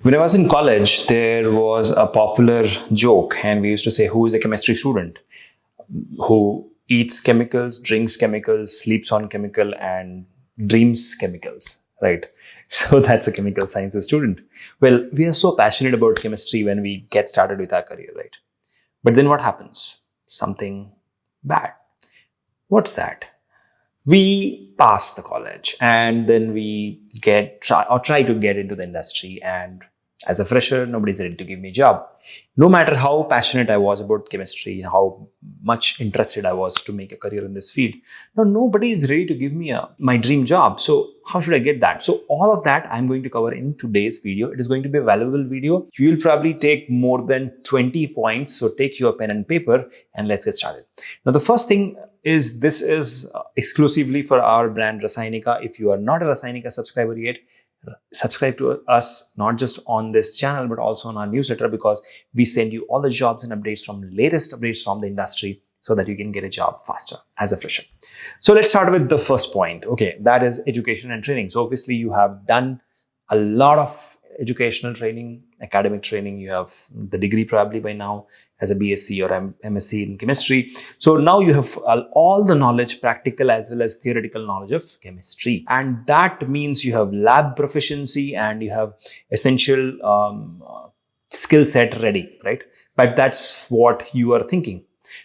When I was in college, there was a popular joke, and we used to say, who is a chemistry student who eats chemicals, drinks chemicals, sleeps on chemical, and dreams chemicals, right? So that's a chemical sciences student. Well, we are so passionate about chemistry when we get started with our career, right? But then what happens? Something bad. What's that? We pass the college and then we try to get into the industry, and as a fresher nobody's ready to give me a job, no matter how passionate I was about chemistry, how much interested I was to make a career in this field. Now nobody is ready to give me my dream job. So how should I get that? So all of that I'm going to cover in today's video. It is going to be a valuable video. You will probably take more than 20 points, so take your pen and paper and let's get started. Now the first thing is, this is exclusively for our brand Rasainika. If you are not a Rasainika subscriber yet, subscribe to us not just on this channel but also on our newsletter, because we send you all the jobs and updates from latest updates from the industry so that you can get a job faster as a fresher. So let's start with the first point. Okay, that is education and training. So obviously you have done a lot of educational training, academic training. You have the degree probably by now as a BSc or MSc in chemistry. So now you have all the knowledge, practical as well as theoretical knowledge of chemistry. And that means you have lab proficiency and you have essential skill set ready, right? But that's what you are thinking.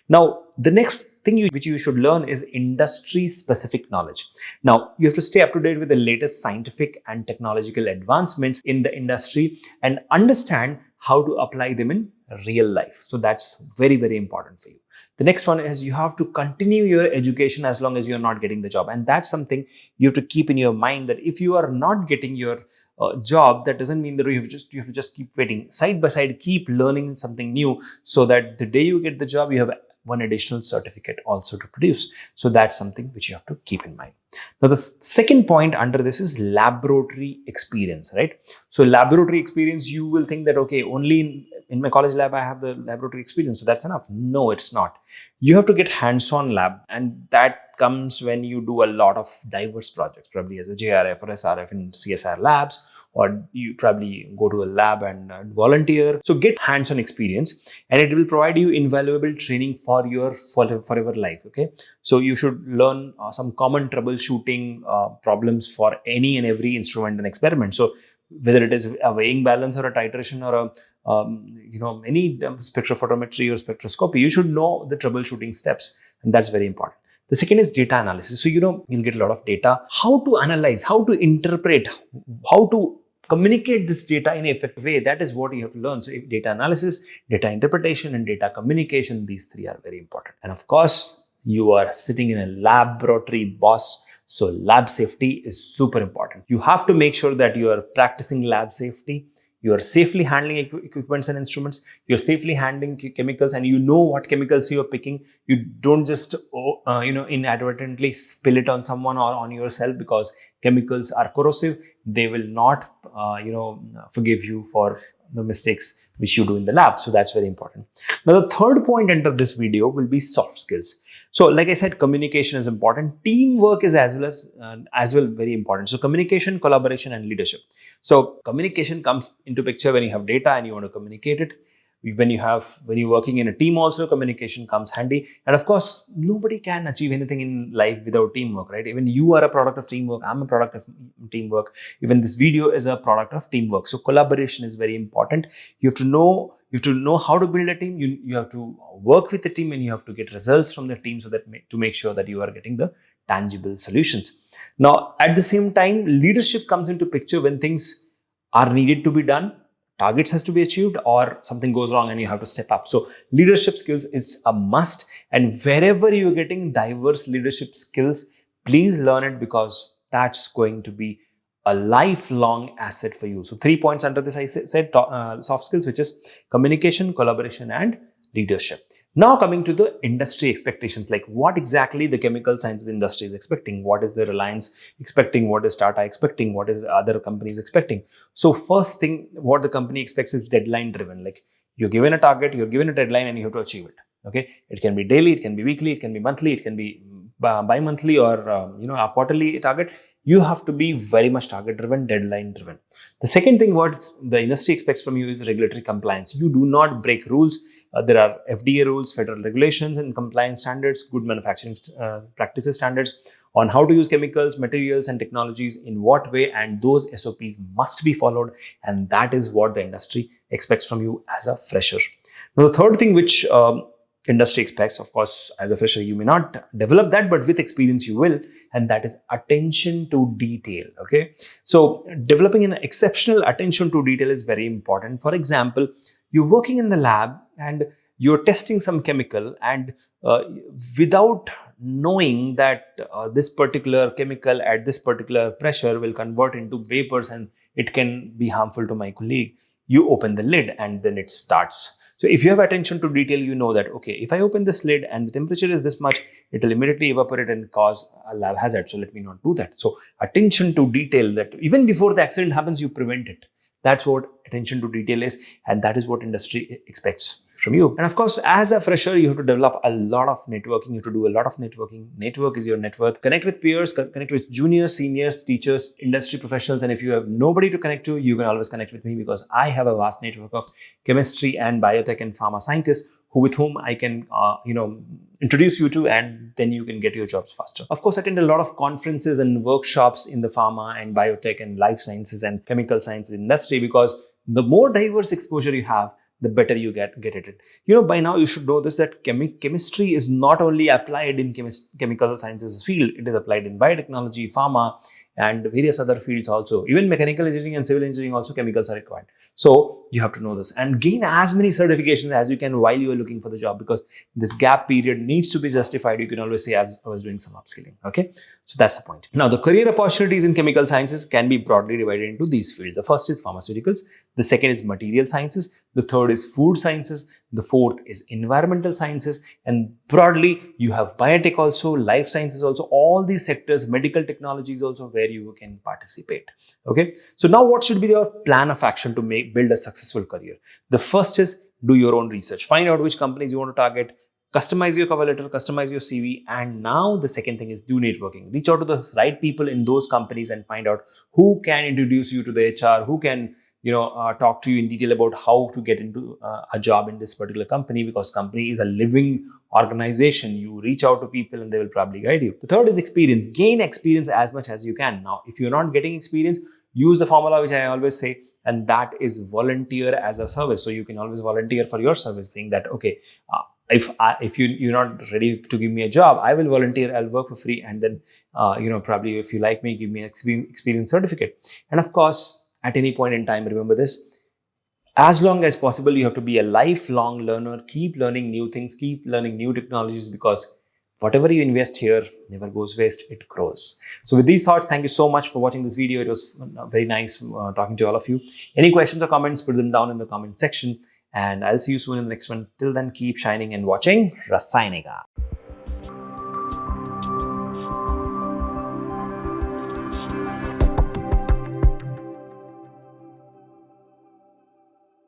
Now, the next thing which you should learn is industry specific knowledge. Now, you have to stay up to date with the latest scientific and technological advancements in the industry and understand how to apply them in real life. So that's very, very important for you. The next one is you have to continue your education as long as you're not getting the job. And that's something you have to keep in your mind, that if you are not getting your job, that doesn't mean that you have to just keep waiting. Side by side, keep learning something new so that the day you get the job, you have one additional certificate also to produce. So that's something which you have to keep in mind. Now, the second point under this is laboratory experience, right? So laboratory experience, you will think that, okay, only in my college lab, I have the laboratory experience, so that's enough. No, it's not. You have to get hands-on lab, and that comes when you do a lot of diverse projects, probably as a JRF or SRF in CSR labs, or you probably go to a lab and volunteer. So get hands-on experience, and it will provide you invaluable training for your forever life. Okay, so you should learn some common troubleshooting problems for any and every instrument and experiment. So whether it is a weighing balance or a titration or any spectrophotometry or spectroscopy, you should know the troubleshooting steps, and that's very important. The second is data analysis. So you'll get a lot of data. How to analyze, how to interpret, how to communicate this data in an effective way. That is what you have to learn. So data analysis, data interpretation, and data communication, these three are very important. And of course, you are sitting in a laboratory, boss. So lab safety is super important. You have to make sure that you are practicing lab safety. You are safely handling equipments and instruments. You're safely handling chemicals, and you know what chemicals you are picking. You don't just inadvertently spill it on someone or on yourself, because chemicals are corrosive. They will not forgive you for the mistakes which you do in the lab. So that's very important. Now the third point under this video will be soft skills. So like I said, communication is important. Teamwork is as well very important. So communication, collaboration, and leadership. So communication comes into picture when you have data and you want to communicate it. When you're working in a team also, communication comes handy. And of course, nobody can achieve anything in life without teamwork, right? Even you are a product of teamwork. I'm a product of teamwork. Even this video is a product of teamwork. So collaboration is very important. You have to know how to build a team. You have to work with the team, and you have to get results from the team, so that to make sure that you are getting the tangible solutions. Now, at the same time, leadership comes into picture when things are needed to be done. Targets has to be achieved, or something goes wrong and you have to step up. So leadership skills is a must, and wherever you're getting diverse leadership skills, please learn it, because that's going to be a lifelong asset for you. So 3 points under this I said soft skills, which is communication, collaboration, and leadership. Now coming to the industry expectations, like what exactly the chemical sciences industry is expecting, what is the Reliance expecting, what is Tata expecting, what is other companies expecting. So first thing, what the company expects is deadline driven. Like you're given a target, you're given a deadline, and you have to achieve it. Okay, it can be daily, it can be weekly, it can be monthly, it can be bi-monthly, or a quarterly target. you have to be very much target driven, deadline driven. The second thing what the industry expects from you is regulatory compliance. You do not break rules. There are FDA rules, federal regulations and compliance standards, good manufacturing practices standards on how to use chemicals, materials and technologies in what way, and those SOPs must be followed, and that is what the industry expects from you as a fresher. Now, the third thing which industry expects, of course, as a fresher, you may not develop that, but with experience you will, and that is attention to detail. Okay, so developing an exceptional attention to detail is very important. For example, you're working in the lab and you're testing some chemical, and without knowing that this particular chemical at this particular pressure will convert into vapors and it can be harmful to my colleague, you open the lid and then it starts. So if you have attention to detail, you know that, okay, if I open this lid and the temperature is this much, it will immediately evaporate and cause a lab hazard. So let me not do that. So attention to detail, that even before the accident happens, you prevent it. That's what attention to detail is, and that is what industry expects from you. And of course, as a fresher, you have to develop a lot of networking. You have to do a lot of networking. Network is your net worth. Connect with peers, connect with juniors, seniors, teachers, industry professionals. And if you have nobody to connect to, you can always connect with me, because I have a vast network of chemistry and biotech and pharma scientists with whom I can, introduce you to, and then you can get your jobs faster. Of course, attend a lot of conferences and workshops in the pharma and biotech and life sciences and chemical sciences industry, because the more diverse exposure you have, the better you get at it. By now you should know this, that chemistry is not only applied in chemical sciences field, it is applied in biotechnology, pharma, and various other fields also. Even mechanical engineering and civil engineering also, chemicals are required. So you have to know this and gain as many certifications as you can while you are looking for the job, because this gap period needs to be justified. You can always say, I was doing some upskilling. Okay, so that's the point. Now, the career opportunities in chemical sciences can be broadly divided into these fields. The first is pharmaceuticals. The second is material sciences. The third is food sciences. The fourth is environmental sciences. And broadly, you have biotech also, life sciences also, all these sectors, medical technologies also, where you can participate. Okay. So now what should be your plan of action to build a successful career? The first is do your own research. Find out which companies you want to target. Customize your cover letter, customize your CV. And now the second thing is do networking. Reach out to the right people in those companies and find out who can introduce you to the HR, who can talk to you in detail about how to get into a job in this particular company, because company is a living organization. You reach out to people and they will probably guide you. The third is experience. Gain experience as much as you can. Now, if you're not getting experience, use the formula which I always say, and that is volunteer as a service. So you can always volunteer for your service, saying that, okay, if you're not ready to give me a job, I will volunteer, I'll work for free, and then probably if you like me, give me an experience certificate. And of course, at any point in time, remember this, as long as possible, you have to be a lifelong learner. Keep learning new things, keep learning new technologies, because whatever you invest here never goes waste, it grows. So with these thoughts, thank you so much for watching this video. It was very nice talking to all of you. Any questions or comments, put them down in the comment section, and I'll see you soon in the next one. Till then, keep shining and watching Rasaynika.